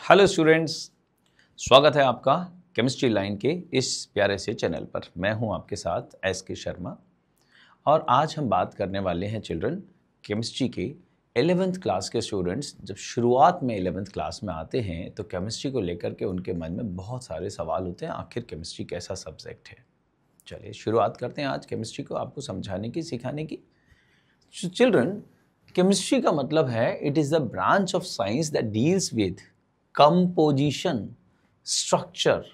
Hello students, स्वागत है आपका केमिस्ट्री लाइन के इस प्यारे से चैनल पर। मैं हूं आपके साथ एस.के. शर्मा और आज हम बात करने वाले हैं चिल्ड्रन केमिस्ट्री के 11th क्लास के स्टूडेंट्स जब शुरुआत में 11th क्लास में आते हैं तो केमिस्ट्री को लेकर के उनके मन में बहुत सारे सवाल होते हैं, आखिर केमिस्ट्री कैसा सब्जेक्ट है। चलिए शुरुआत करते हैं आज केमिस्ट्री को आपको समझाने की, सिखाने की। चिल्ड्रन, केमिस्ट्री का मतलब है it is the branch of science that deals with composition, structure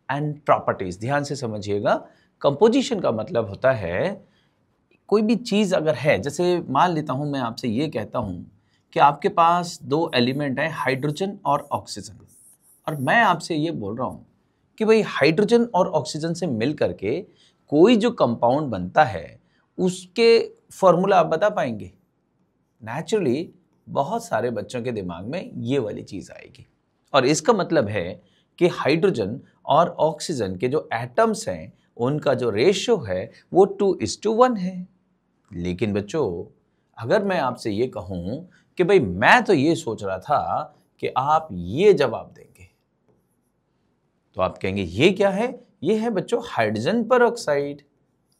and properties. ध्यान से समझिएगा, कंपोजिशन का मतलब होता है कोई भी चीज़ अगर है, जैसे मान लेता हूं मैं आपसे ये कहता हूं कि आपके पास दो एलिमेंट हैं, हाइड्रोजन और ऑक्सीजन, और मैं आपसे ये बोल रहा हूं कि भाई हाइड्रोजन और ऑक्सीजन से मिल करके कोई जो कंपाउंड बनता है उसके फॉर्मूला आप बता पाएंगे? नेचुरली बहुत सारे बच्चों के दिमाग में ये वाली चीज़ आएगी, और इसका मतलब है कि हाइड्रोजन और ऑक्सीजन के जो एटम्स हैं उनका जो रेशियो है वो 2:1 है। लेकिन बच्चों, अगर मैं आपसे ये कहूं कि भाई मैं तो ये सोच रहा था कि आप ये जवाब देंगे, तो आप कहेंगे ये क्या है? ये है बच्चों हाइड्रोजन पेरोक्साइड,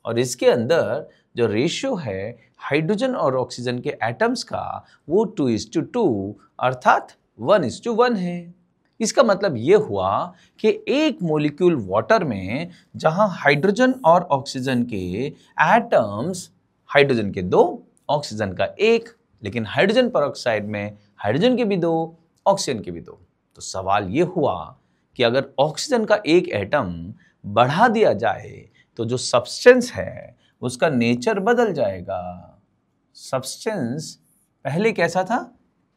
और इसके अंदर जो रेशियो है हाइड्रोजन और ऑक्सीजन के एटम्स का वो 2:2 अर्थात 1:1 है। इसका मतलब ये हुआ कि एक मॉलिक्यूल वाटर में जहां हाइड्रोजन और ऑक्सीजन के एटम्स, हाइड्रोजन के 2, ऑक्सीजन का 1, लेकिन हाइड्रोजन पेरोक्साइड में हाइड्रोजन के भी 2, ऑक्सीजन के भी 2। तो सवाल ये हुआ कि अगर ऑक्सीजन का एक एटम बढ़ा दिया जाए तो जो सब्सटेंस है उसका नेचर बदल जाएगा। सब्सटेंस पहले कैसा था?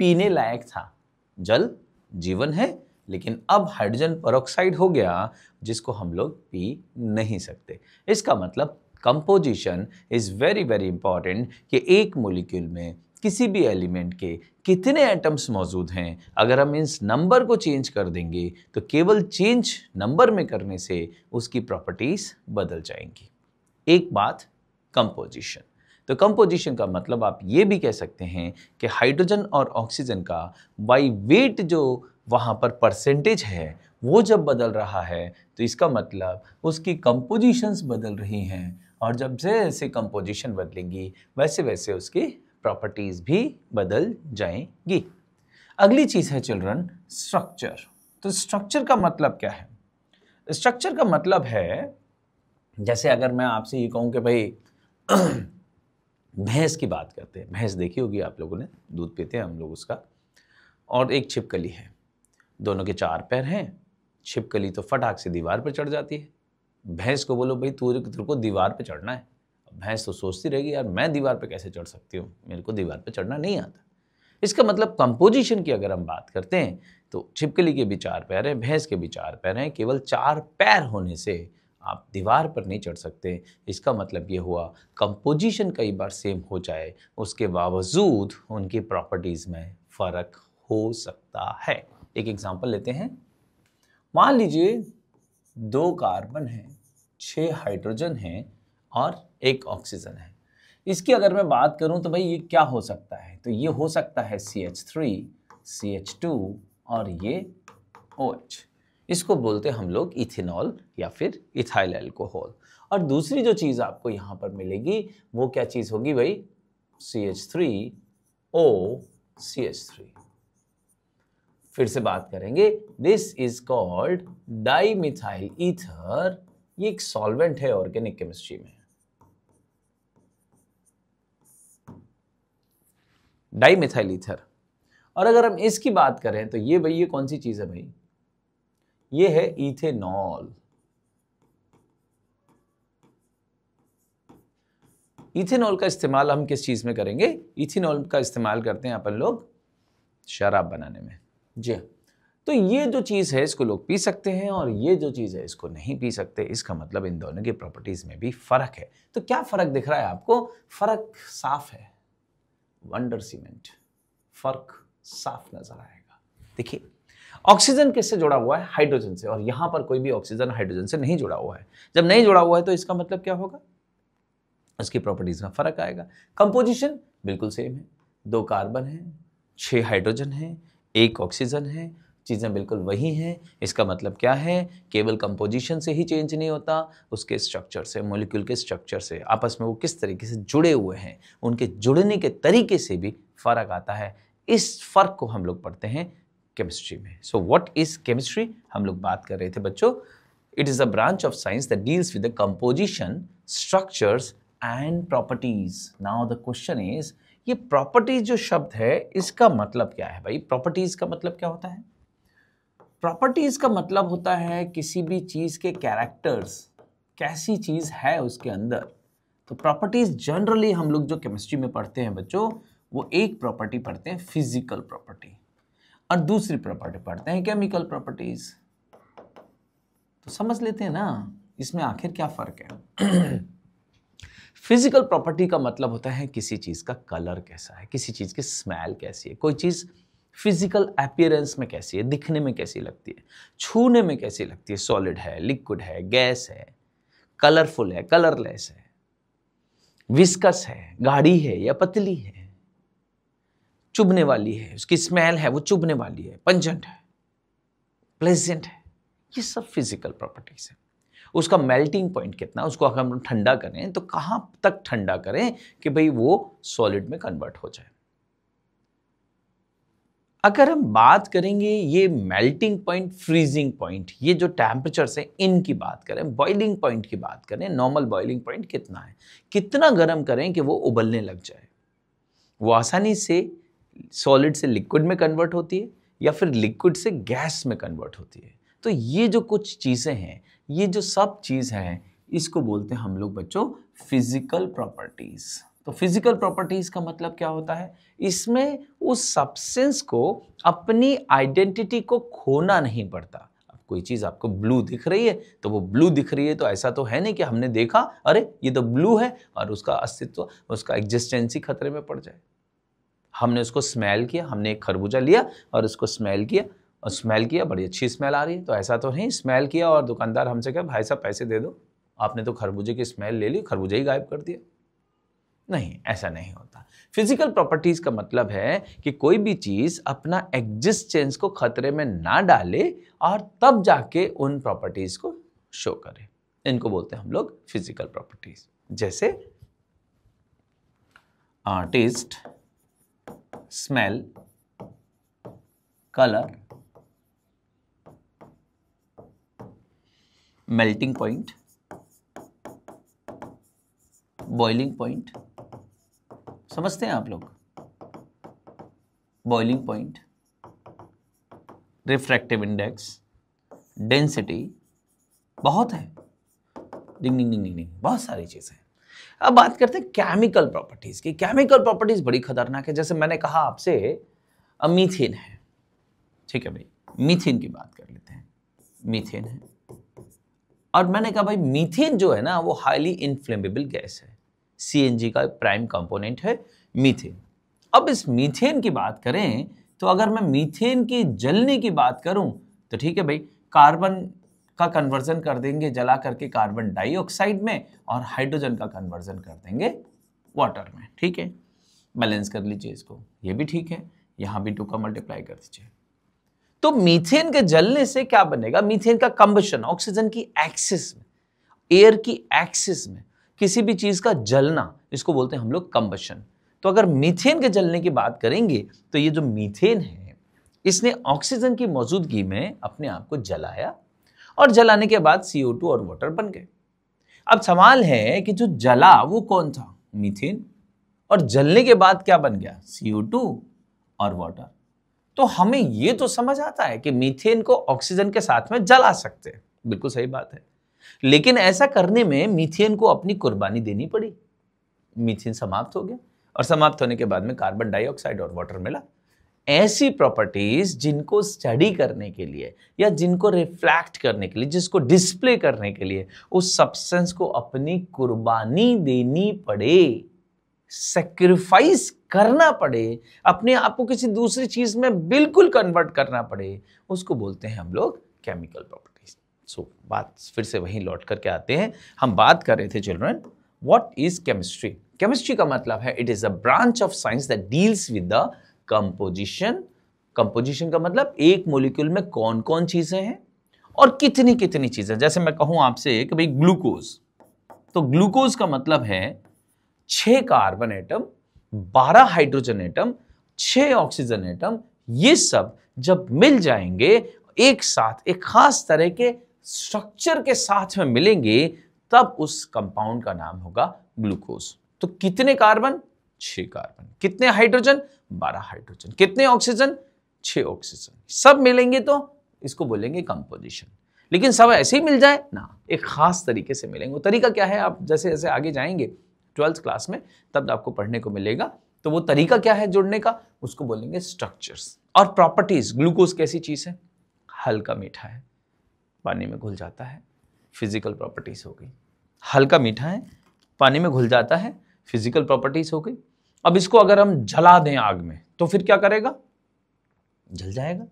पीने लायक था, जल जीवन है, लेकिन अब हाइड्रोजन पेरोक्साइड हो गया जिसको हम लोग पी नहीं सकते। इसका मतलब composition is very very important कि एक मॉलिक्यूल में किसी भी एलिमेंट के कितने एटम्स मौजूद हैं। अगर हम इस नंबर को चेंज कर देंगे तो केवल चेंज नंबर में करने से उसकी प्रॉपर्टीज बदल जाएंगी। एक बात कंपोजिशन, तो कंपोजिशन का मतलब आप ये भी कह सकते हैं कि हाइड्रोजन और ऑक्सीजन का बाई वेट जो वहाँ पर परसेंटेज है वो जब बदल रहा है तो इसका मतलब उसकी कंपोजिशंस बदल रही हैं, और जब जैसे कंपोजिशन बदलेंगी वैसे वैसे उसकी प्रॉपर्टीज भी बदल जाएंगी। अगली चीज़ है चिल्ड्रन स्ट्रक्चर। तो स्ट्रक्चर का मतलब क्या है? स्ट्रक्चर का मतलब है, जैसे अगर मैं आपसे ये कहूँ कि भाई भैंस की बात करते हैं। भैंस देखी होगी आप लोगों ने, दूध पीते हैं हम लोग उसका, और एक छिपकली है, दोनों के 4 पैर हैं। छिपकली तो फटाक से दीवार पर चढ़ जाती है। भैंस को बोलो भाई तेरे को दीवार पर चढ़ना है, भैंस तो सोचती रहेगी यार मैं दीवार पर कैसे चढ़ सकती हूँ, मेरे को दीवार पर चढ़ना नहीं आता। इसका मतलब कंपोजिशन की अगर हम बात करते हैं तो छिपकली के भी 4 पैर हैं, भैंस के भी 4 पैर हैं, केवल 4 पैर होने से आप दीवार पर नहीं चढ़ सकते। इसका मतलब ये हुआ कंपोजिशन कई बार सेम हो जाए उसके बावजूद उनकी प्रॉपर्टीज में फर्क हो सकता है। एक एग्जांपल लेते हैं। मान लीजिए 2 कार्बन हैं, 6 हाइड्रोजन हैं और 1 ऑक्सीजन है। इसकी अगर मैं बात करूं तो भाई ये क्या हो सकता है? तो ये हो सकता है CH3, CH2 और ये OH। इसको बोलते हैं हम लोग इथेनॉल या फिर इथाइल अल्कोहल। और दूसरी जो चीज़ आपको यहाँ पर मिलेगी वो क्या चीज़ होगी भाई? CH3O CH3। फिर से बात करेंगे, this is called dimethyl ether. ये एक सॉल्वेंट है ऑर्गेनिक केमिस्ट्री में, डाइमिथाइल ईथर। और अगर हम इसकी बात करें तो ये भाई ये कौन सी चीज है भाई? ये है इथेनॉल। इथेनॉल का इस्तेमाल हम किस चीज में करेंगे? इथेनॉल का इस्तेमाल करते हैं अपन लोग शराब बनाने में। जी, तो ये जो चीज है इसको लोग पी सकते हैं और ये जो चीज है इसको नहीं पी सकते। इसका मतलब इन दोनों की प्रॉपर्टीज में भी फर्क है। तो क्या फर्क दिख रहा है आपको? फर्क साफ है, वंडर सीमेंट, फर्क साफ नजर आएगा। देखिए, ऑक्सीजन किससे जुड़ा हुआ है? हाइड्रोजन से, और यहां पर कोई भी ऑक्सीजन हाइड्रोजन से नहीं जुड़ा हुआ है। जब नहीं जुड़ा हुआ है तो इसका मतलब क्या होगा? उसकी प्रॉपर्टीज में फर्क आएगा। कंपोजिशन बिल्कुल सेम है, 2 कार्बन है, 6 हाइड्रोजन है, 1 ऑक्सीजन है, चीज़ें बिल्कुल वही हैं। इसका मतलब क्या है, केवल कंपोजिशन से ही चेंज नहीं होता, उसके स्ट्रक्चर से, मॉलिक्यूल के स्ट्रक्चर से, आपस में वो किस तरीके से जुड़े हुए हैं, उनके जुड़ने के तरीके से भी फर्क आता है। इस फर्क को हम लोग पढ़ते हैं केमिस्ट्री में। सो व्हाट इज केमिस्ट्री, हम लोग बात कर रहे थे बच्चों, it is a branch of science that deals with the composition, structures and properties. Now the question is, ये प्रॉपर्टीज जो शब्द है इसका मतलब क्या है भाई? प्रॉपर्टीज का मतलब क्या होता है? प्रॉपर्टीज का मतलब होता है किसी भी चीज के कैरेक्टर्स, कैसी चीज है उसके अंदर। तो प्रॉपर्टीज जनरली हम लोग जो केमिस्ट्री में पढ़ते हैं बच्चों, वो एक प्रॉपर्टी पढ़ते हैं फिजिकल प्रॉपर्टी, और दूसरी प्रॉपर्टी पढ़ते हैं केमिकल प्रॉपर्टीज। तो समझ लेते हैं ना इसमें आखिर क्या फर्क है। फिजिकल प्रॉपर्टी का मतलब होता है किसी चीज का कलर कैसा है, किसी चीज की स्मेल कैसी है, कोई चीज फिजिकल अपीयरेंस में कैसी है, दिखने में कैसी लगती है, छूने में कैसी लगती है, सॉलिड है, लिक्विड है, गैस है, कलरफुल है, कलरलेस है, विस्कस है, गाढ़ी है या पतली है, चुभने वाली है, उसकी स्मेल है वो चुभने वाली है, पंजेंट है, प्लेजेंट है, ये सब फिजिकल प्रॉपर्टीज है। उसका मेल्टिंग पॉइंट कितना, उसको अगर हम ठंडा करें तो कहां तक ठंडा करें कि भाई वो सॉलिड में कन्वर्ट हो जाए। अगर हम बात करेंगे ये मेल्टिंग पॉइंट, फ्रीजिंग पॉइंट, ये जो टेम्परेचर से इनकी बात करें, बॉइलिंग पॉइंट की बात करें, नॉर्मल बॉइलिंग पॉइंट कितना है, कितना गर्म करें कि वो उबलने लग जाए, वो आसानी से सॉलिड से लिक्विड में कन्वर्ट होती है या फिर लिक्विड से गैस में कन्वर्ट होती है। तो ये जो कुछ चीज़ें हैं, ये जो सब चीज़ हैं, इसको बोलते हैं हम लोग बच्चों फिजिकल प्रॉपर्टीज। तो फिजिकल प्रॉपर्टीज का मतलब क्या होता है, इसमें उस सब्सटेंस को अपनी आइडेंटिटी को खोना नहीं पड़ता। अब कोई चीज़ आपको ब्लू दिख रही है तो वो ब्लू दिख रही है, तो ऐसा तो है नहीं कि हमने देखा अरे ये तो ब्लू है और उसका अस्तित्व, उसका एग्जिस्टेंस ही खतरे में पड़ जाए। हमने उसको स्मेल किया, हमने एक खरबूजा लिया और उसको स्मेल किया, और स्मेल किया, बड़ी अच्छी स्मेल आ रही है, तो ऐसा तो नहीं स्मेल किया और दुकानदार हमसे कहा भाई साहब पैसे दे दो, आपने तो खरबूजे की स्मेल ले ली, खरबूजा ही गायब कर दिया। नहीं, ऐसा नहीं होता। फिजिकल प्रॉपर्टीज का मतलब है कि कोई भी चीज अपना एग्जिस्टेंस को खतरे में ना डाले और तब जाके उन प्रॉपर्टीज को शो करे, इनको बोलते हैं हम लोग फिजिकल प्रॉपर्टीज। जैसे taste, smell, colour, melting point, boiling point, समझते हैं आप लोग? Boiling point, refractive index, density, बहुत है, डिंग डिंग डिंग डिंग, बहुत सारी चीजें। अब बात करते हैं केमिकल प्रॉपर्टीज की। केमिकल प्रॉपर्टीज बड़ी खतरनाक है। जैसे मैंने कहा आपसे मीथेन है, ठीक है भाई, मीथेन की बात कर लेते हैं। मीथेन है और मैंने कहा भाई मीथेन जो है ना वो हाईली इनफ्लेमेबल गैस है, सीएनजी का प्राइम कंपोनेंट है मीथेन। अब इस मीथेन की बात करें तो अगर मैं मीथेन की जलने की बात करूं तो ठीक है भाई, कार्बन का कन्वर्जन कर देंगे जला करके कार्बन डाइऑक्साइड में, और हाइड्रोजन का कन्वर्जन कर देंगे वाटर में, ठीक है, बैलेंस कर लीजिए इसको, ये भी ठीक है, यहां भी 2 का मल्टीप्लाई कर दीजिए। तो मीथेन के जलने से क्या बनेगा, मीथेन का कंबशन, ऑक्सीजन की एक्सिस में, एयर की एक्सिस में किसी भी चीज का जलना, इसको बोलते हैं हम लोग कंबशन। तो अगर मीथेन के जलने की बात करेंगे तो ये जो मीथेन है इसने ऑक्सीजन की मौजूदगी में अपने आप को जलाया और जलाने के बाद CO2 और वाटर बन गए। अब सवाल है कि जो जला वो कौन था, मीथेन, और जलने के बाद क्या बन गया, CO2 और वाटर। तो हमें ये तो समझ आता है कि मीथेन को ऑक्सीजन के साथ में जला सकते हैं, बिल्कुल सही बात है, लेकिन ऐसा करने में मीथेन को अपनी कुर्बानी देनी पड़ी। मीथेन समाप्त हो गया और समाप्त होने के बाद में कार्बन डाइऑक्साइड और वाटर मिला। ऐसी प्रॉपर्टीज जिनको स्टडी करने के लिए या जिनको रिफ्लेक्ट करने के लिए, जिसको डिस्प्ले करने के लिए उस सब्सटेंस को अपनी कुर्बानी देनी पड़े, सैक्रिफाइस करना पड़े, अपने आप को किसी दूसरी चीज में बिल्कुल कन्वर्ट करना पड़े, उसको बोलते हैं हम लोग केमिकल प्रॉपर्टीज। सो बात फिर से वहीं लौट करके आते हैं। हम बात कर रहे थे children, what is chemistry. Chemistry का मतलब है it is a branch of science that deals with the composition, composition का मतलब एक मॉलिक्यूल में कौन कौन चीजें हैं और कितनी कितनी चीजें। जैसे मैं कहूं आपसे कि भाई ग्लूकोज, तो ग्लूकोज का मतलब है 6 carbon atom, 12 hydrogen atom, 6 oxygen atom, ये सब जब मिल जाएंगे एक साथ एक खास तरह के स्ट्रक्चर के साथ में मिलेंगे, तब उस कंपाउंड का नाम होगा ग्लूकोज। तो कितने कार्बन? 6 कार्बन। कितने हाइड्रोजन? 12 हाइड्रोजन। कितने ऑक्सीजन? 6 ऑक्सीजन। सब मिलेंगे तो इसको बोलेंगे कंपोजिशन। लेकिन सब ऐसे ही मिल जाए ना, एक खास तरीके से मिलेंगे। वो तरीका क्या है, आप जैसे जैसे आगे जाएंगे 12th क्लास में तब आपको पढ़ने को मिलेगा। तो वो तरीका क्या है जुड़ने का, उसको बोलेंगे स्ट्रक्चर्स। और प्रॉपर्टीज, ग्लूकोज कैसी चीज है? हल्का मीठा है, पानी में घुल जाता है, फिजिकल प्रॉपर्टीज हो गई। हल्का मीठा है, पानी में घुल जाता है, फिजिकल प्रॉपर्टीज हो गई। अब इसको अगर हम जला दें आग में तो फिर क्या करेगा? जल जाएगा।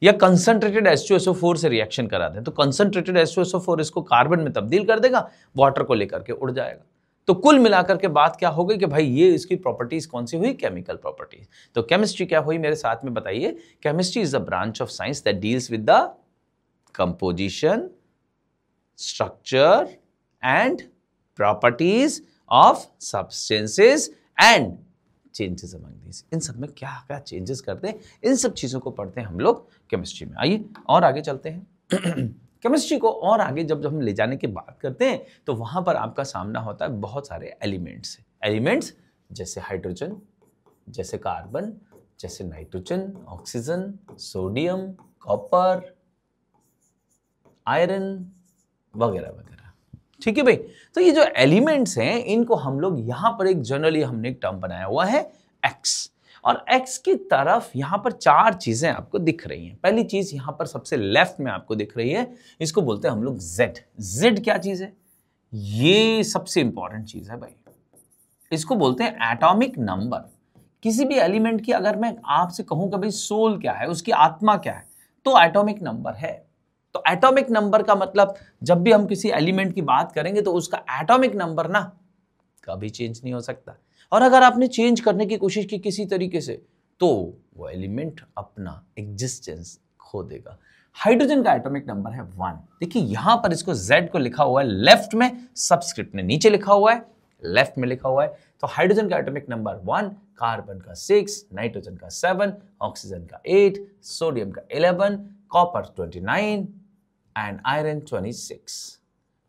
या कंसंट्रेटेड H2SO4 से रिएक्शन करा दें तो कंसंट्रेटेड H2SO4 इसको कार्बन में तब्दील कर देगा, वाटर को लेकर के उड़ जाएगा। तो कुल मिलाकर के बात क्या हो गई कि भाई ये इसकी प्रॉपर्टीज कौन सी हुई? Chemical properties. तो केमिस्ट्री क्या हुई मेरे साथ में बताइए? Chemistry is a branch of science that deals with the composition, structure and properties of substances and changes among these. इन सब में क्या क्या चेंजेस करते हैं, इन सब चीजों को पढ़ते हैं हम लोग केमिस्ट्री में। आइए और आगे चलते हैं। केमिस्ट्री को और आगे जब हम ले जाने की बात करते हैं तो वहां पर आपका सामना होता है बहुत सारे एलिमेंट्स। एलिमेंट्स जैसे हाइड्रोजन, जैसे कार्बन, जैसे nitrogen, oxygen, sodium, copper, iron वगैरह वगैरह। ठीक है भाई। तो ये जो एलिमेंट्स हैं इनको हम लोग यहां पर एक जनरली हमने एक टर्म बनाया हुआ है एक्स, और एक्स की तरफ यहां पर 4 चीजें आपको दिख रही हैं। पहली चीज यहां पर सबसे लेफ्ट में आपको दिख रही है, इसको बोलते हैं हम लोग जेड। जेड क्या चीज है? ये सबसे इंपॉर्टेंट चीज है भाई। इसको बोलते हैं एटॉमिक नंबर। किसी भी एलिमेंट की अगर मैं आपसे कहूं कि भाई सोल क्या है, उसकी आत्मा क्या है, तो एटॉमिक नंबर है। तो एटॉमिक नंबर का मतलब जब भी हम किसी एलिमेंट की बात करेंगे तो उसका एटॉमिक नंबर ना कभी चेंज नहीं हो सकता। और अगर आपने चेंज करने की कोशिश की किसी तरीके से तो वो एलिमेंट अपना एग्जिस्टेंस खो देगा। हाइड्रोजन का एटॉमिक नंबर है 1। देखिए यहां पर इसको Z को लिखा हुआ है लेफ्ट में, सबस्क्रिप्ट में नीचे लिखा हुआ है, लेफ्ट में लिखा हुआ है। तो हाइड्रोजन का एटॉमिक नंबर 1, कार्बन का 6, नाइट्रोजन का 7, ऑक्सीजन का 8, सोडियम का 11, कॉपर 29 एंड आयरन 26।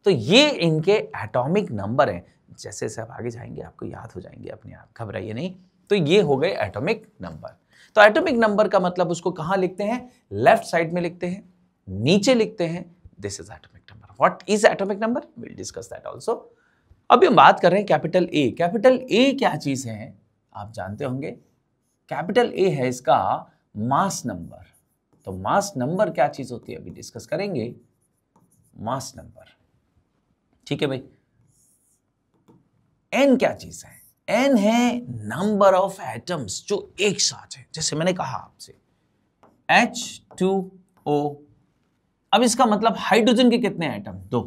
तो ये इनके एटॉमिक नंबर हैं। जैसे जैसे आप आगे जाएंगे आपको याद हो जाएंगे अपने आप, घबराइए नहीं। तो ये हो गए एटॉमिक नंबर। तो एटॉमिक नंबर का मतलब उसको कहां लिखते हैं? लेफ्ट साइड में लिखते हैं, नीचे लिखते हैं, this is atomic number. What is atomic number? Will discuss that also. अभी हम बात कर रहे हैं कैपिटल ए। कैपिटल ए क्या चीज है आप जानते होंगे। कैपिटल ए है इसका मास नंबर। तो मास नंबर क्या चीज होती है अभी डिस्कस करेंगे, मास नंबर। ठीक है भाई। एन क्या चीज है? एन है नंबर ऑफ एटम्स जो एक साथ है। जैसे मैंने कहा आपसे H2O। अब इसका मतलब हाइड्रोजन के कितने एटम? 2।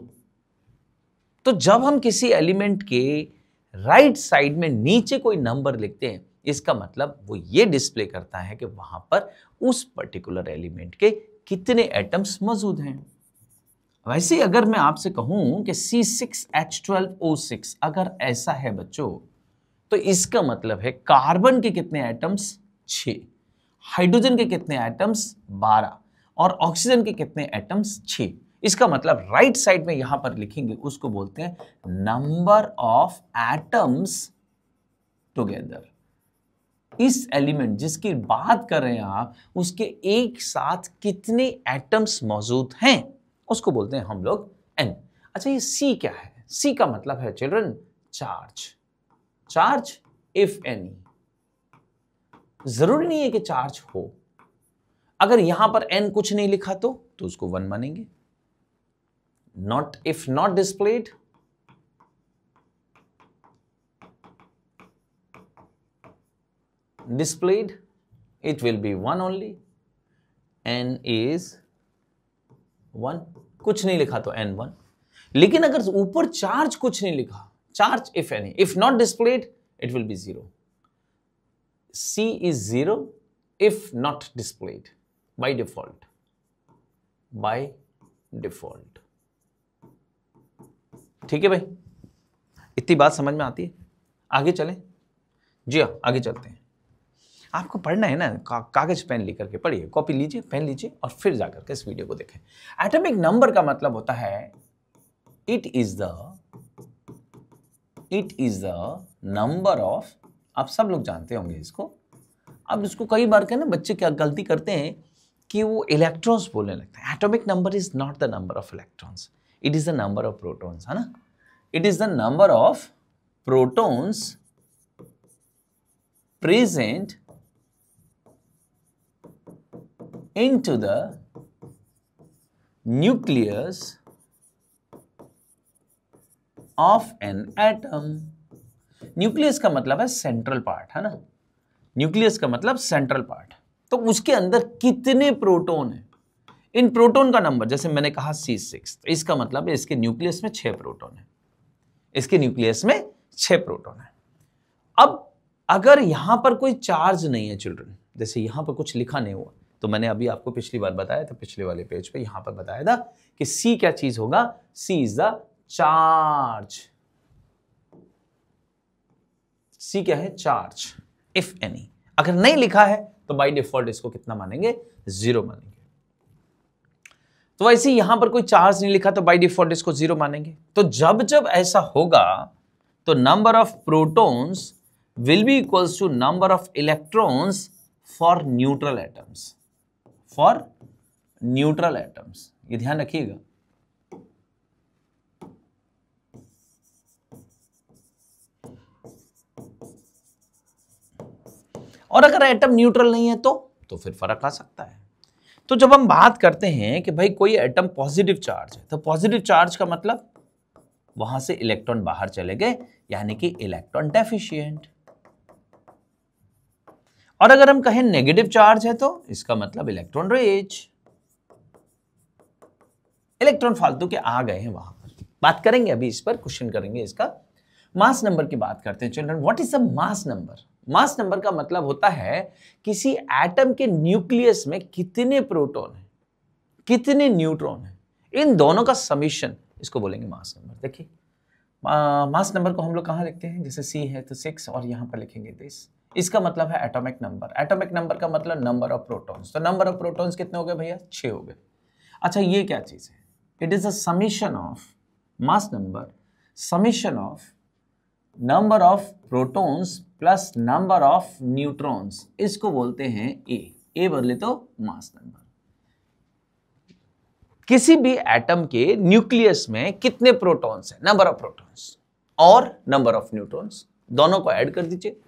तो जब हम किसी एलिमेंट के राइट साइड में नीचे कोई नंबर लिखते हैं, इसका मतलब वो ये डिस्प्ले करता है कि वहां पर उस पर्टिकुलर एलिमेंट के कितने एटम्स मौजूद हैं। वैसे ही अगर मैं आपसे कहूं कि C6H12O6 अगर ऐसा है बच्चों, तो इसका मतलब है कार्बन के कितने एटम्स? 6, हाइड्रोजन के कितने एटम्स? 12, और ऑक्सीजन के कितने एटम्स? 6। इसका मतलब राइट साइड में यहां पर लिखेंगे, उसको बोलते हैं नंबर ऑफ एटम्स टुगेदर। इस एलिमेंट जिसकी बात कर रहे हैं आप, उसके एक साथ कितने एटम्स मौजूद हैं उसको बोलते हैं हम लोग एन। अच्छा ये सी क्या है? सी का मतलब है children charge. Charge if any. जरूरी नहीं है कि चार्ज हो। अगर यहां पर एन कुछ नहीं लिखा तो उसको 1 मानेंगे। Not if not displayed, displayed, it will be 1 only. n is 1। कुछ नहीं लिखा तो n1। लेकिन अगर ऊपर चार्ज कुछ नहीं लिखा, charge if any, if not displayed, it will be 0। C is 0, if not displayed by default. ठीक है भाई, इतनी बात समझ में आती है? आगे चलें? जी हाँ, आगे चलते हैं। आपको पढ़ना है ना, कागज पेन लेकर के पढ़िए, कॉपी लीजिए, पेन लीजिए और फिर जाकर के इस वीडियो को देखें। एटॉमिक नंबर का मतलब होता है it is the number of, आप सब लोग जानते होंगे इसको। अब इसको कई बार के ना बच्चे क्या गलती करते हैं कि वो इलेक्ट्रॉन्स बोलने लगते हैं। Atomic number is not the number of electrons, it is the number of protons, है ना। It is the number of protons present into the nucleus of an atom. Nucleus का मतलब है सेंट्रल पार्ट, है ना। न्यूक्लियस का मतलब central part. तो उसके अंदर कितने प्रोटॉन है, इन प्रोटॉन का नंबर, जैसे मैंने कहा C6, तो इसका मतलब है इसके न्यूक्लियस में 6 प्रोटॉन है, इसके न्यूक्लियस में 6 प्रोटॉन है। अब अगर यहां पर कोई चार्ज नहीं है चिल्ड्रन, जैसे यहां पर कुछ लिखा नहीं हुआ, तो मैंने अभी आपको पिछली बार बताया था, पिछले वाले पेज पे यहां पर बताया था कि C क्या चीज होगा, C is the charge. C क्या है, चार्ज, इफ एनी। अगर नहीं लिखा है तो बाय डिफॉल्ट इसको कितना मानेंगे, 0 मानेंगे। तो वैसे यहां पर कोई चार्ज नहीं लिखा तो बाय डिफॉल्ट इसको 0 मानेंगे। तो जब जब ऐसा होगा तो number of protons will be equals to number of electrons for neutral atoms, for neutral atoms, ये ध्यान रखिएगा। और अगर एटम न्यूट्रल नहीं है तो फिर फर्क आ सकता है। तो जब हम बात करते हैं कि भाई कोई एटम पॉजिटिव चार्ज है, तो पॉजिटिव चार्ज का मतलब वहां से इलेक्ट्रॉन बाहर चले गए, यानी कि इलेक्ट्रॉन डेफिशिएंट। और अगर हम कहें नेगेटिव चार्ज है तो इसका मतलब इलेक्ट्रॉन रिच, इलेक्ट्रॉन फालतू के आ गए हैं वहां पर। बात करेंगे अभी इस पर, क्वेश्चन करेंगे इसका। मास नंबर की बात करते हैं children. What is the mass number? Mass number का मतलब होता है किसी एटम के न्यूक्लियस में कितने प्रोटॉन है, कितने न्यूट्रॉन है, इन दोनों का समीशन, इसको बोलेंगे मास नंबर। देखिए मास नंबर को हम लोग कहां लिखते हैं, जैसे C है तो 6 और यहां पर लिखेंगे दिस, इसका मतलब है एटॉमिक नंबर। एटॉमिक नंबर का मतलब नंबर ऑफ प्रोटॉन्स। तो नंबर ऑफ प्रोटॉन्स कितने हो गए भैया, 6 हो गए। अच्छा ये क्या चीज है, it is a summation of mass number, summation of number of protons plus number of neutrons, इसको बोलते हैं ए बदले तो मास नंबर। किसी भी एटम के न्यूक्लियस में कितने प्रोटॉन्स है, नंबर ऑफ प्रोटॉन्स और नंबर ऑफ न्यूट्रॉन्स, दोनों को ऐड कर दीजिए,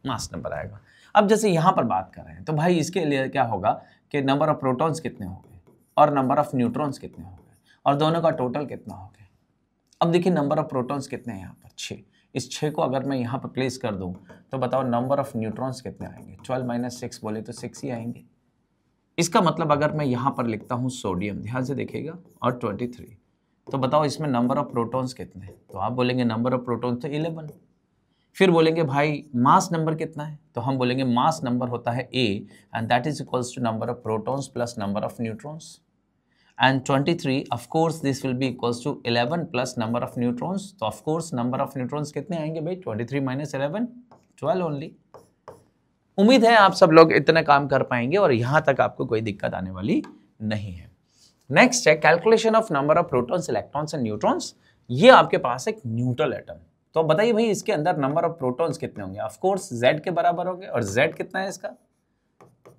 मास नंबर आएगा। अब जैसे यहां पर बात कर रहे हैं तो भाई इसके लिए क्या होगा कि नंबर ऑफ प्रोटॉन्स कितने हो गए और नंबर ऑफ न्यूट्रॉन्स कितने हो गए और दोनों का टोटल कितना हो गया। अब देखिए नंबर ऑफ प्रोटॉन्स कितने हैं यहाँ पर, 6। इस 6 को अगर मैं यहाँ पर प्लेस कर दूं तो बताओ नंबर ऑफ न्यूट्रॉन्स कितने आएंगे, 12 - 6 बोले तो 6 ही आएंगे। इसका मतलब अगर मैं यहाँ पर लिखता हूँ सोडियम, ध्यान से देखिएगा, और 23, तो बताओ इसमें नंबर ऑफ प्रोटॉन्स कितने हैं, तो आप बोलेंगे नंबर ऑफ प्रोटॉन्स तो 11। फिर बोलेंगे भाई मास नंबर कितना है, तो हम बोलेंगे मास नंबर होता है A and that is equals to number of protons plus number of neutrons. And 23 of course this will be equals to 11 plus number of neutrons. तो of course number of neutrons कितने आएंगे भाई, 23 - 11, 12 only. उम्मीद है आप सब लोग इतना काम कर पाएंगे और यहां तक आपको कोई दिक्कत आने वाली नहीं है। नेक्स्ट है calculation of number of protons, electrons and neutrons. ये आपके पास एक न्यूट्रल एटम, तो बताइए भाई इसके अंदर नंबर ऑफ प्रोटॉन्स कितने होंगे। ऑफ कोर्स Z के बराबर होंगे, और Z कितना है इसका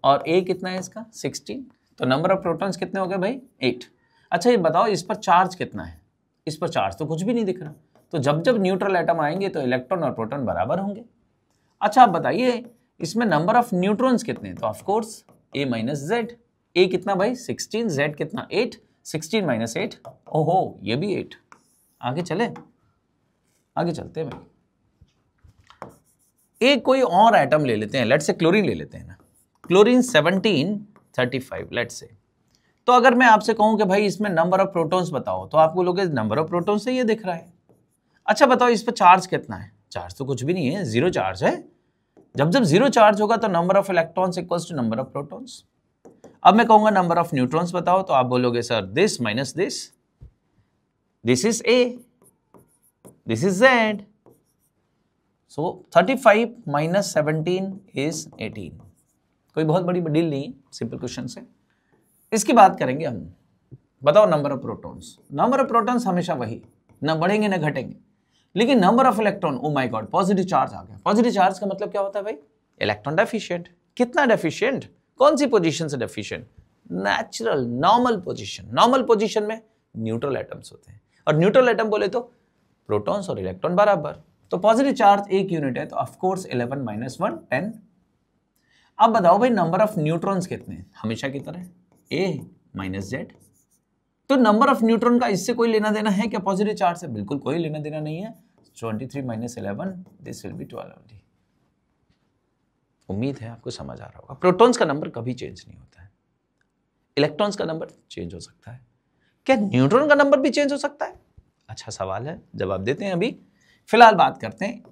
और A कितना है इसका, 16। तो नंबर ऑफ प्रोटॉन्स कितने हो गए भाई, 8। अच्छा ये बताओ इस पर चार्ज कितना है, इस पर चार्ज तो कुछ भी नहीं दिख रहा। तो जब जब न्यूट्रल एटम आएंगे तो इलेक्ट्रॉन और प्रोटॉन बराबर होंगे। अच्छा आप बताइए इसमें नंबर ऑफ न्यूट्रॉन्स कितने हैं, तो of course A - Z। A कितना भाई 16, Z कितना 8, 16 - 8, ओहो ये भी 8। आगे चले, आगे चलते हैं भाई। एक कोई और एटम ले लेते हैं, लेट्स से क्लोरीन ले लेते हैं ना, क्लोरीन 1735 लेट्स से। तो अगर मैं आपसे कहूं कि भाई इसमें नंबर ऑफ प्रोटॉन्स बताओ, तो आप बोलोगे नंबर ऑफ प्रोटॉन्स से ये दिख रहा है। अच्छा बताओ इस पर चार्ज कितना है, चार्ज तो कुछ भी नहीं है, 0 चार्ज है। जब जब जीरो चार्ज होगा तो number of electrons equals to number of protons. अब मैं कहूंगा नंबर ऑफ न्यूट्रॉन्स बताओ, तो आप बोलोगे sir this minus this, this is A, this is Z, so 35 minus 17 is 18। कोई बहुत बड़ी डील नहीं, सिंपल क्वेश्चन से। इसकी बात करेंगे हम। बताओ number of protons. Number of protons हमेशा वही, ना बढ़ेंगे ना घटेंगे। लेकिन number of electron, oh my god, positive charge आ गया। पॉजिटिव चार्ज का मतलब क्या होता है भाई? Electron deficient. कितना डेफिशिएंट? कौन सी पोजीशन से deficient? Natural normal position. Normal position में न्यूट्रल एटम्स होते हैं, और न्यूट्रल एटम बोले तो प्रोटॉन्स और इलेक्ट्रॉन बराबर। तो पॉजिटिव चार्ज एक यूनिट है, तो ऑफ कोर्स 11 माइनस 1 10। अब बताओ भाई नंबर ऑफ न्यूट्रॉन्स कितने हैं? हमेशा की तरह ए माइनस जेड। तो नंबर ऑफ न्यूट्रॉन का इससे कोई लेना देना है क्या पॉजिटिव चार्ज से? बिल्कुल कोई लेना देना नहीं है। 23 minus 11, this will B 12 only. उम्मीद है आपको समझ आ रहा होगा। प्रोटॉन्स का नंबर कभी चेंज नहीं होता है, इलेक्ट्रॉन्स का नंबर चेंज हो सकता है। क्या न्यूट्रॉन का नंबर भी चेंज हो सकता है? अच्छा सवाल है, जवाब देते हैं अभी। फिलहाल बात करते हैं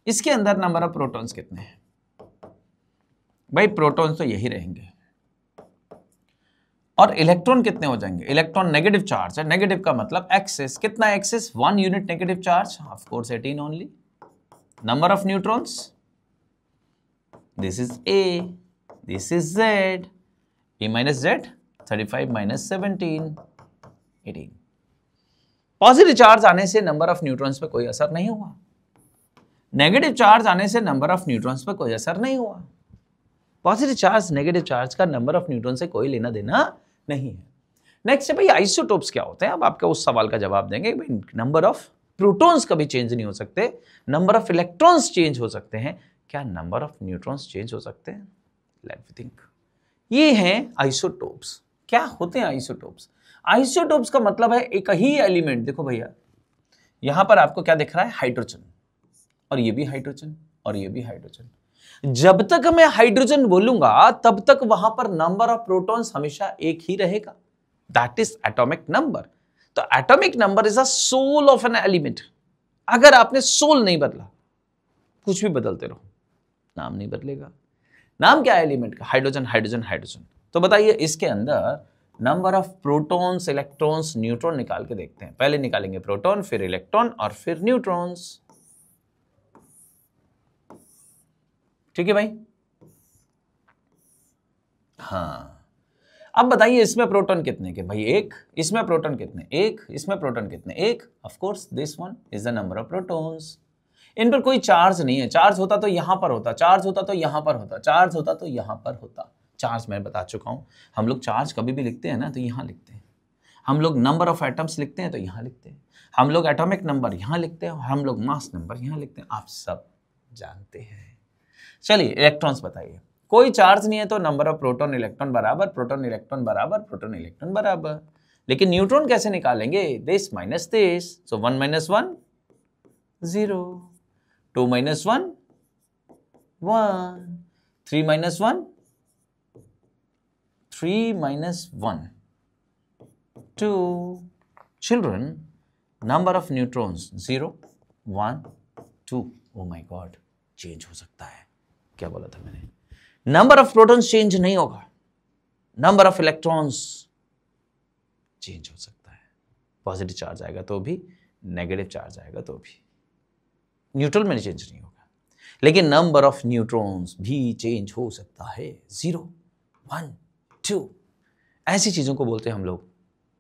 इसके अंदर नंबर ऑफ प्रोटॉन्स कितने हैं। भाई प्रोटॉन्स तो यही रहेंगे, और इलेक्ट्रॉन कितने हो जाएंगे? इलेक्ट्रॉन नेगेटिव चार्ज है, नेगेटिव का मतलब एक्सेस। कितना excess? 1 unit negative charge, of course 18 only. Number of neutrons, this is A, this is Z, A minus Z, 35 minus 17 18। Positive charge आने से नंबर ऑफ न्यूट्रॉन्स पे कोई असर नहीं हुआ, नेगेटिव चार्ज आने से नंबर ऑफ न्यूट्रॉन्स पे कोई असर नहीं हुआ। पॉजिटिव चार्ज नेगेटिव चार्ज का नंबर ऑफ न्यूट्रॉन से कोई लेना देना नहीं है। नेक्स्ट है भाई आइसोटोप्स क्या होते हैं। अब आपका उस सवाल का जवाब देंगे। नंबर ऑफ प्रोटॉन्स कभी चेंज नहीं हो सकते, नंबर ऑफ इलेक्ट्रॉन्स चेंज हो सकते हैं, क्या नंबर ऑफ न्यूट्रॉन्स चेंज हो सकते हैं? Let me think. ये हैं आइसोटोप्स। क्या होते हैं आइसोटोप्स? आइसोटोप्स का मतलब है एक ही एलिमेंट। देखो भैया यहां पर आपको क्या दिख रहा है? हाइड्रोजन, और ये भी हाइड्रोजन, और ये भी हाइड्रोजन। जब तक मैं हाइड्रोजन बोलूंगा तब तक वहां पर नंबर ऑफ प्रोटॉन्स हमेशा एक ही रहेगा, दैट इज एटॉमिक नंबर। तो atomic number is a soul of an element. अगर आपने सोल नहीं बदला, कुछ भी बदलते रहो, नाम नहीं बदलेगा। नाम क्या है एलिमेंट का? Hydrogen, hydrogen, hydrogen. तो बताइए इसके अंदर number of protons, electrons, neutron निकाल के देखते हैं। पहले निकालेंगे प्रोटॉन, फिर इलेक्ट्रॉन, और फिर न्यूट्रॉन्स। ठीक है भाई? हाँ, अब बताइए इसमें प्रोटॉन कितने के? भाई एक। इसमें प्रोटॉन कितने? एक। इसमें प्रोटॉन कितने? एक। Of course this one is the number of protons. इन पर कोई चार्ज नहीं है। चार्ज होता तो यहां पर होता, चार्ज होता तो यहां पर होता, चार्ज होता तो यहां पर होता। चार्ज मैं बता चुका हूं। हम लोग चार्ज कभी भी लिखते हैं ना तो यहां लिखते हैं। हम लोग नंबर ऑफ एटम्स लिखते हैं तो यहां लिखते हैं। हम लोग एटॉमिक नंबर यहां लिखते हैं, हम लोग मास नंबर यहां लिखते हैं। आप सब जानते हैं। चलिए इलेक्ट्रॉन्स बताइए। कोई चार्ज नहीं है तो नंबर ऑफ प्रोटॉन इलेक्ट्रॉन बराबर, प्रोटॉन इलेक्ट्रॉन बराबर, प्रोटॉन इलेक्ट्रॉन बराबर। लेकिन न्यूट्रॉन कैसे निकालेंगे? This minus this, so 1 minus 1 0, 2 minus 1 1, 3 minus 1 3 minus 1 2। Children, number of neutrons 0 1 2। O my God, change हो सकता है। क्या बोला था मैंने? नंबर ऑफ प्रोटॉन्स चेंज नहीं होगा, नंबर ऑफ इलेक्ट्रॉन्स चेंज हो सकता है। पॉजिटिव चार्ज आएगा तो भी, नेगेटिव चार्ज आएगा तो भी। न्यूट्रल में चेंज नहीं होगा, लेकिन नंबर ऑफ न्यूट्रॉन्स भी चेंज हो सकता है। 0 1 2। ऐसी चीजों को बोलते हैं हम लोग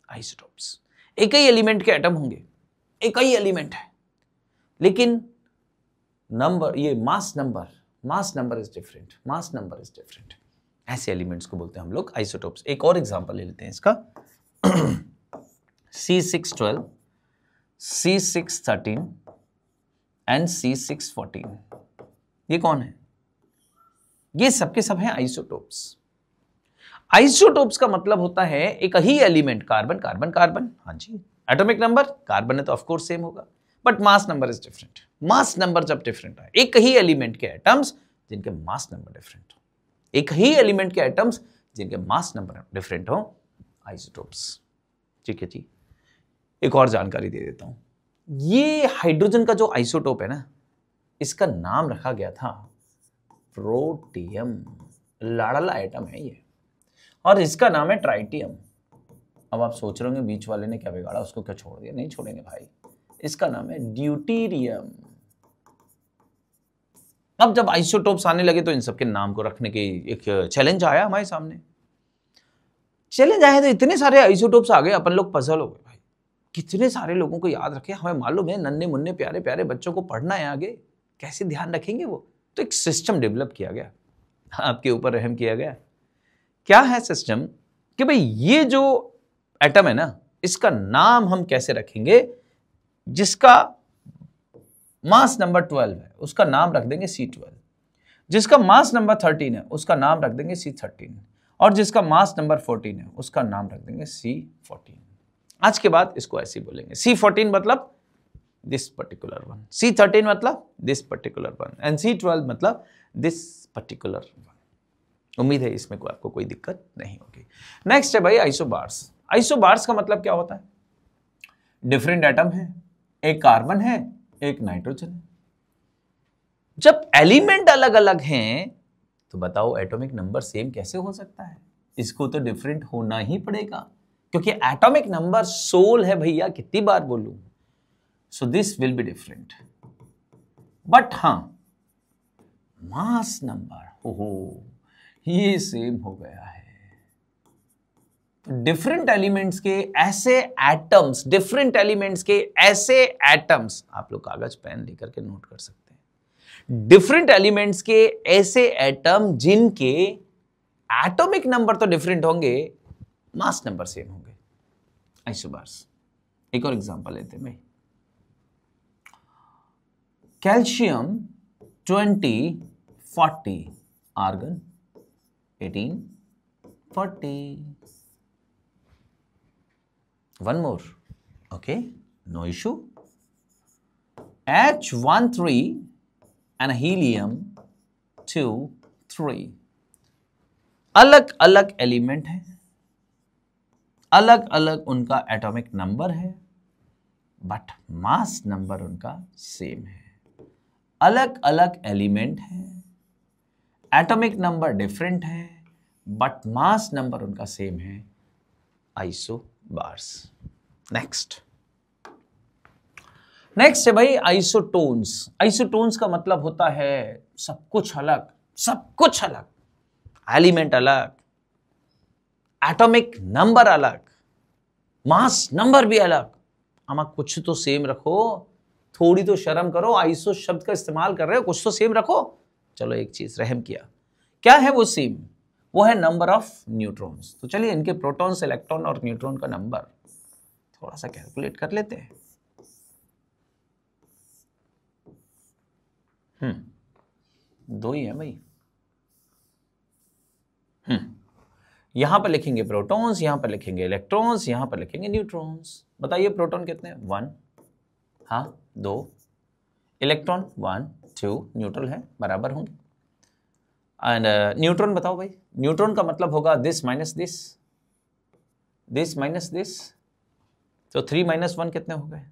आइसोटोप्स। एक ही एलिमेंट के एटम होंगे, एक ही एलिमेंट है, लेकिन नंबर, ये mass number is different, mass number is different. ऐसे एलिमेंट्स को बोलते हैं हम लोग आइसोटोप्स। एक और एग्जांपल ले लेते हैं इसका। C612, C613 and C614। ये कौन है? ये सबके सब हैं आइसोटोप्स। आइसोटोप्स का मतलब होता है एक ही एलिमेंट, कार्बन कार्बन कार्बन। हाँ जी, एटॉमिक नंबर कार्बन है तो ऑफ कोर्स सेम होगा, but mass number is different. Mass number जब डिफरेंट है, एक ही एलिमेंट के एटम्स जिनके मास नंबर डिफरेंट हो, एक ही एलिमेंट के एटम्स जिनके मास नंबर डिफरेंट हो, आइसोटोप्स। ठीक है जी। एक और जानकारी दे देता हूं। ये हाइड्रोजन का जो आइसोटोप है ना, इसका नाम रखा गया था प्रोटियम, लाड़ला एटम है ये, और इसका नाम है ट्राइटियम। अब आप सोच रहे होंगे बीच वाले ने क्या बिगाड़ा, उसको क्या छोड़ दिया? नहीं छोड़ेंगे भाई, इसका नाम है ड्यूटीरियम। अब जब आइसोटोप्स आने लगे तो इन सबके नाम को रखने की एक चैलेंज आया हमारे सामने। चैलेंज आया तो इतने सारे आइसोटोप्स आ गए, अपन लोग पजल हो गए भाई, कितने सारे लोगों को याद रखे। हमें मालूम है नन्हे मुन्ने प्यारे प्यारे बच्चों को पढ़ना है आगे, कैसे ध्यान रखेंगे वो? तो एक सिस्टम डेवलप किया गया, आपके ऊपर रहम किया गया। क्या है सिस्टम? कि भाई ये जो एटम है ना, इसका नाम हम कैसे रखेंगे? जिसका मास नंबर 12 है उसका नाम रख देंगे C12, जिसका मास नंबर 13 है उसका नाम रख देंगे C13, और जिसका मास नंबर 14 है उसका नाम रख देंगे C14। आज के बाद इसको ऐसे ही बोलेंगे, C14 मतलब दिस पर्टिकुलर वन, C13 मतलब this particular one, and C12 मतलब दिस पर्टिकुलर वन। उम्मीद है इसमें आपको कोई दिक्कत नहीं होगी। नेक्स्ट है भाई आइसोबार्स। आइसोबार्स का मतलब क्या होता है? डिफरेंट एटम है, एक कार्बन है, एक नाइट्रोजन है। जब एलिमेंट अलग अलग हैं तो बताओ एटॉमिक नंबर सेम कैसे हो सकता है? इसको तो डिफरेंट होना ही पड़ेगा, क्योंकि एटॉमिक नंबर सोल है भैया, कितनी बार बोलूं। So this will be different, but हां मास नंबर ओहो ये सेम हो गया है। डिफरेंट एलिमेंट्स के ऐसे एटम्स, डिफरेंट एलिमेंट्स के ऐसे एटम्स, आप लोग कागज पेन लेकर के नोट कर सकते हैं। डिफरेंट एलिमेंट्स के ऐसे एटम जिनके एटॉमिक नंबर तो डिफरेंट होंगे, मास नंबर सेम होंगे, आइसोबार्स। एक और एग्जांपल लेते हैं भाई, calcium 2040, argon 1840। One more, okay, no issue. H13 and helium 2-3, अलग अलग एलिमेंट है, अलग अलग उनका एटॉमिक नंबर है, बट मास नंबर उनका सेम है। अलग अलग एलिमेंट है, एटॉमिक नंबर डिफरेंट है, बट मास नंबर उनका सेम है, आइसोबार्स। नेक्स्ट है भाई आइसोटोन्स। आइसोटोन्स का मतलब होता है सब कुछ अलग, सब कुछ अलग, एलिमेंट अलग, एटॉमिक नंबर अलग, मास नंबर भी अलग। अमा कुछ तो सेम रखो, थोड़ी तो शर्म करो, आइसो शब्द का इस्तेमाल कर रहे हो, कुछ तो सेम रखो। चलो एक चीज रहम किया, क्या है वो सेम? वो है नंबर ऑफ न्यूट्रॉन्स। तो चलिए इनके प्रोटॉन्स, इलेक्ट्रॉन और न्यूट्रॉन का नंबर थोड़ा सा कैलकुलेट कर लेते हैं। दो ही है भाई। यहां पर लिखेंगे प्रोटॉन्स, यहां पर लिखेंगे इलेक्ट्रॉन्स, यहां पर लिखेंगे न्यूट्रॉन्स। बताइए प्रोटॉन कितने हैं? 1, हाँ 2, इलेक्ट्रॉन 1 2, न्यूट्रल है, बराबर होंगे। एंड न्यूट्रॉन बताओ भाई, न्यूट्रॉन का मतलब होगा this minus this, this minus this, तो 3 - 1 कितने हो गए?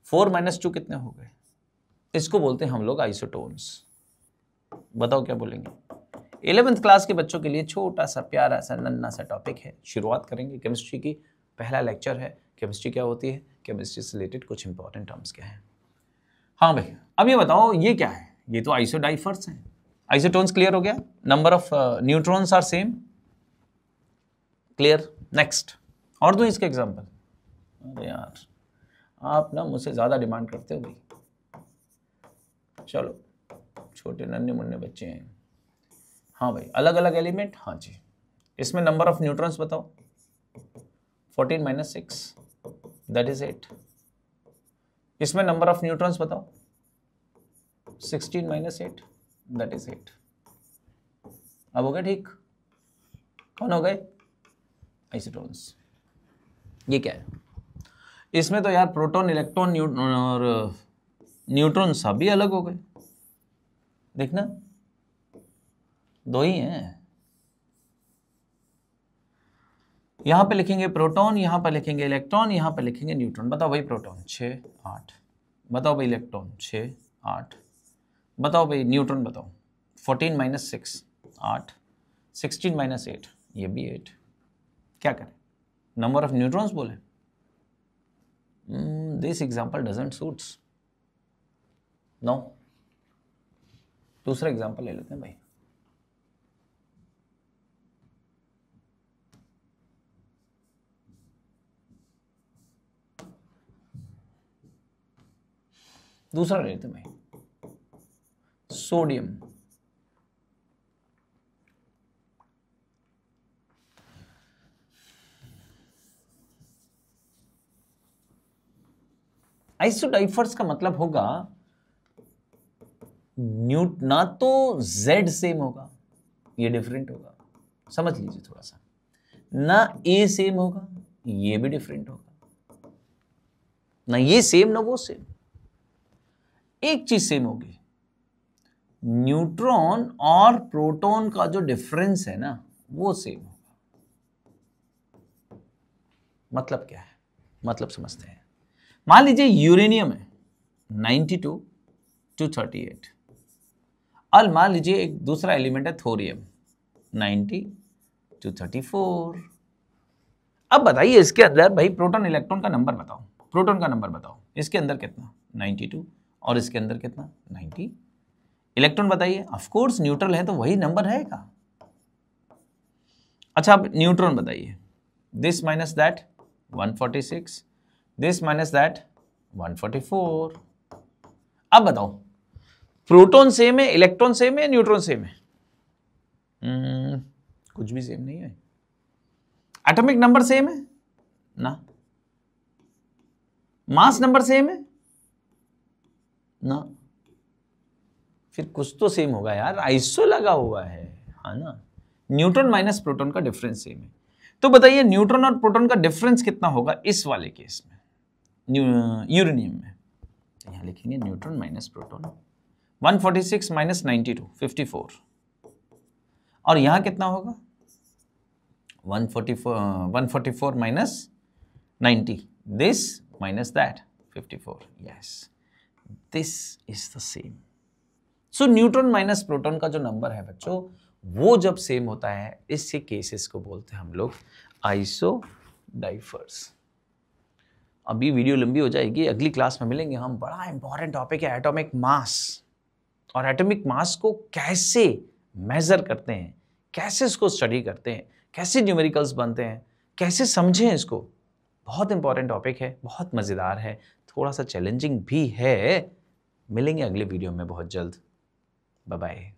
4 - 2 कितने हो गए? इसको बोलते हैं हम लोग आइसोटोन्स। बताओ क्या बोलेंगे? 11th क्लास के बच्चों के लिए छोटा सा प्यारा सा नन्ना सा टॉपिक है, शुरुआत करेंगे केमिस्ट्री की। पहला लेक्चर है, केमिस्ट्री क्या होती है, केमिस्ट्री से रिलेटेड कुछ इंपॉर्टेंट टर्म्स क्या हैं। हाँ भाई, अब ये बताओ ये क्या है? ये तो आइसोडाइफर्स हैं। आइसोटोन्स क्लियर हो गया, number of neutrons are same, clear. Next, और दो इसके एग्जांपल। अरे यार आप ना मुझसे ज़्यादा डिमांड करते हो भाई। चलो छोटे नन्हे मुन्ने बच्चे हैं। हाँ भाई, अलग अलग एलिमेंट, हाँ जी। इसमें नंबर ऑफ न्यूट्रॉन्स बताओ। 14 - 6 दैट इज 8। इसमें नंबर ऑफ न्यूट्रॉन्स बताओ। 16 - 8 दैट इज 8। अब हो गए ठीक? कौन हो गए? आइसोटोन्स। ये क्या है? इसमें तो यार प्रोटॉन, इलेक्ट्रॉन और न्यूट्रॉन सभी अलग हो गए। देखना दो ही हैं। यहां पे लिखेंगे प्रोटॉन, यहां पर लिखेंगे इलेक्ट्रॉन, यहां पर लिखेंगे न्यूट्रॉन। बताओ भाई प्रोटॉन 6 8, बताओ भाई इलेक्ट्रॉन 6 8, बताओ भाई न्यूट्रॉन बताओ 14 माइनस 6 8, 16 माइनस 8 ये भी 8। क्या करें, नंबर ऑफ न्यूट्रॉन्स बोले। This example doesn't suits, no. दूसरा एग्जाम्पल ले लेते हैं भाई। दूसरा ले लेते हैं भाई, सोडियम। आइसोडाइफर्स का मतलब होगा ना तो Z सेम होगा, ये डिफरेंट होगा, समझ लीजिए थोड़ा सा, ना A सेम होगा, ये भी डिफरेंट होगा, ना ये सेम ना वो सेम। एक चीज सेम होगी, न्यूट्रॉन और प्रोटॉन का जो डिफरेंस है ना वो सेम होगा। मतलब क्या है, मतलब समझते हैं। मान लीजिए यूरेनियम है 92 to 38, और मान लीजिए एक दूसरा एलिमेंट है थोरियम 90 to 34। अब बताइए इसके अंदर भाई प्रोटॉन इलेक्ट्रॉन का नंबर बताओ, प्रोटॉन का नंबर बताओ। इसके अंदर कितना 92 और इसके अंदर कितना 90। इलेक्ट्रॉन बताइए, ऑफ कोर्स न्यूट्रल है तो वही नंबर रहेगा। अच्छा अब न्यूट्रॉन बताइए, this minus that 146, this minus that 144। अब बताओ प्रोटॉन सेम है, इलेक्ट्रॉन सेम है, न्यूट्रॉन सेम है? कुछ भी सेम नहीं है। एटॉमिक नंबर सेम है ना, मास नंबर सेम है ना, फिर कुछ तो सेम होगा यार, आइसो लगा हुआ है ना। न्यूट्रॉन माइनस प्रोटॉन का डिफरेंस सेम है। तो बताइए न्यूट्रॉन और प्रोटॉन का डिफरेंस कितना होगा इस वाले केस में, यूरेनियम में। तो यहां लिखेंगे न्यूट्रॉन माइनस प्रोटॉन, 146 माइनस 92 54, और यहां कितना होगा 144 minus 90, this minus that 54। Yes, this is the same. So neutron minus proton का जो नंबर है बच्चों, वो जब सेम होता है, इससे केसेस को बोलते हैं हम लोग आइसोडाइफर्स। अभी वीडियो लंबी हो जाएगी, अगली क्लास में मिलेंगे हम। बड़ा इंपॉर्टेंट टॉपिक है एटॉमिक मास, और एटॉमिक मास को कैसे मेजर करते हैं, कैसे इसको स्टडी करते हैं, कैसे न्यूमेरिकल्स बनते हैं, कैसे समझें इसको। बहुत इंपॉर्टेंट टॉपिक है, बहुत मज़ेदार है, थोड़ा सा चैलेंजिंग भी है। मिलेंगे अगले वीडियो में बहुत जल्द। Bye bye.